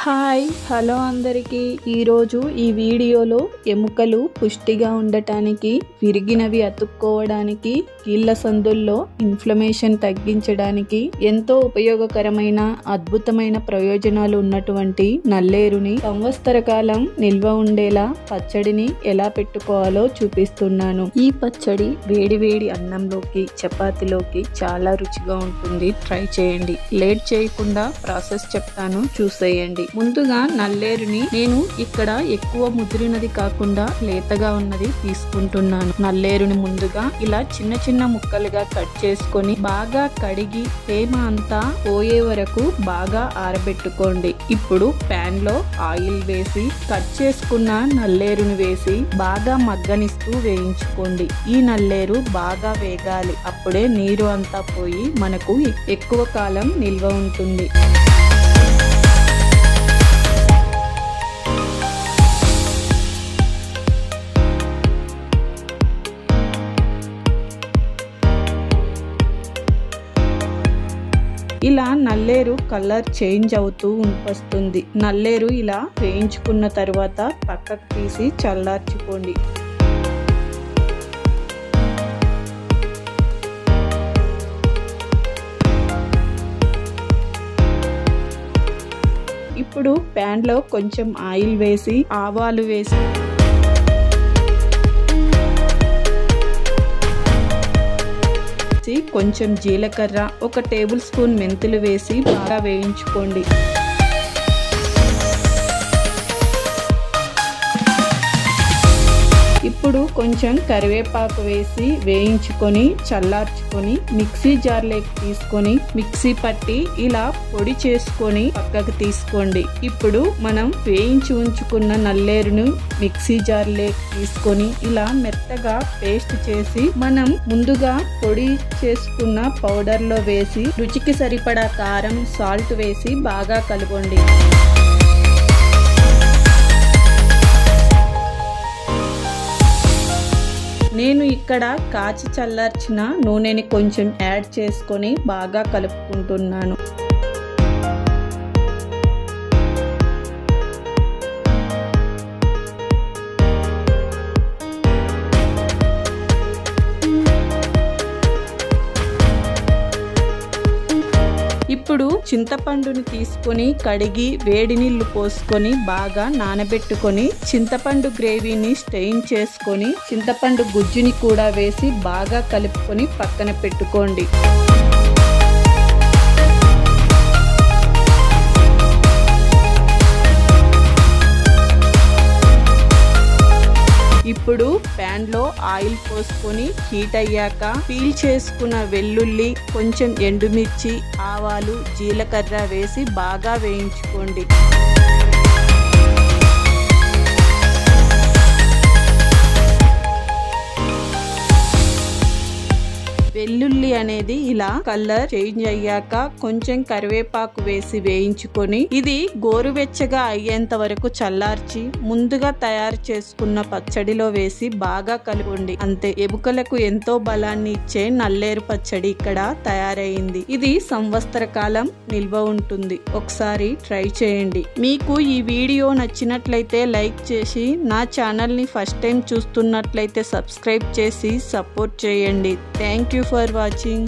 Hi hello అందరికీ ఈరోజు ఈ వీడియోలో ఎముకలు పుష్టిగా ఉండటానికి, విరిగినవి అతుక్కోవడానికి, కీళ్ళ సందుల్లో ఇన్ఫ్లమేషన్ తగ్గించడానికి ఎంతో ఉపయోగకరమైన అద్భుతమైన ప్రయోజనాలు ఉన్నటువంటి నల్లేరుని సంవత్సర కాలం నిల్వ ఉండేలా పచ్చడిని ఎలా పెట్టుకోవాలో చూపిస్తున్నాను. ఈ పచ్చడి వేడి వేడి అన్నంలోకి, చపాతీలోకి చాలా రుచిగా ఉంటుంది. ట్రై చేయండి. లేట్ చేయకుండా ప్రాసెస్ చెప్తాను, చూసేయండి. ముందుగా నల్లేరుని నేను ఇక్కడ ఎక్కువ ముదిరినది కాకుండా లేతగా ఉన్నది తీసుకుంటున్నాను. నల్లేరుని ముందుగా ఇలా చిన్న చిన్న ముక్కలుగా కట్ చేసుకొని బాగా కడిగి తేమ అంతా పోయే వరకు బాగా ఆరబెట్టుకోండి. ఇప్పుడు ప్యాన్ లో ఆయిల్ వేసి కట్ చేసుకున్న నల్లేరుని వేసి బాగా మగ్గనిస్తూ వేయించుకోండి. ఈ నల్లేరు బాగా వేగాలి. అప్పుడే నీరు అంతా పోయి మనకు ఎక్కువ కాలం నిల్వ ఉంటుంది. ఇలా నల్లేరు కలర్ చేంజ్ అవుతూ వస్తుంది. నల్లేరు ఇలా వేయించుకున్న తర్వాత పక్కకు తీసి చల్లార్చుకోండి. ఇప్పుడు ప్యాన్ లో కొంచెం ఆయిల్ వేసి ఆవాలు వేసి కొంచెం జీలకర్ర, 1 టేబుల్ స్పూన్ మెంతులు వేసి బాగా వేయించుకోండి. ఇప్పుడు కొంచెం కరివేపాకు వేసి వేయించుకొని చల్లార్చుకొని మిక్సీ జార్లోకి తీసుకొని మిక్సీ పట్టి ఇలా పొడి చేసుకొని పక్కకు తీసుకోండి. ఇప్పుడు మనం వేయించి ఉంచుకున్న నల్లేరును మిక్సీ జార్లోకి తీసుకొని ఇలా మెత్తగా పేస్ట్ చేసి మనం ముందుగా పొడి చేసుకున్న పౌడర్ లో వేసి రుచికి సరిపడా కారం, సాల్ట్ వేసి బాగా కలుపుకోండి. నేను ఇక్కడ కాచి చల్లార్చిన నూనెని కొంచెం యాడ్ చేసుకొని బాగా కలుపుకుంటున్నాను. ఇప్పుడు చింతపండుని తీసుకొని కడిగి వేడి నీళ్లు పోసుకొని బాగా నానబెట్టుకొని చింతపండు గ్రేవీని స్టెయిన్ చేసుకొని చింతపండు గుజ్జుని కూడా వేసి బాగా కలుపుకొని పక్కన పెట్టుకోండి. ఇప్పుడు ప్యాన్ లో ఆయిల్ పోసుకొని హీట్ అయ్యాక పీల్ చేసుకున్న వెల్లుల్లి, కొంచెం ఎండుమిర్చి, ఆవాలు, జీలకర్ర వేసి బాగా వేయించుకోండి. వెల్లుల్లి అనేది ఇలా కలర్ చేంజ్ అయ్యాక కొంచెం కరివేపాకు వేసి వేయించుకొని ఇది గోరువెచ్చగా అయ్యేంత వరకు చల్లార్చి ముందుగా తయారు చేసుకున్న పచ్చడిలో వేసి బాగా కలుపుకోండి. అంతే, ఎముకలకు ఎంతో బలాన్ని ఇచ్చే నల్లేరు పచ్చడి ఇక్కడ తయారైంది. ఇది సంవత్సర కాలం నిల్వ ఉంటుంది. ఒకసారి ట్రై చేయండి. మీకు ఈ వీడియో నచ్చినట్లయితే లైక్ చేసి, నా ఛానల్ ని ఫస్ట్ టైం చూస్తున్నట్లయితే సబ్స్క్రైబ్ చేసి సపోర్ట్ చేయండి. Thank you for watching.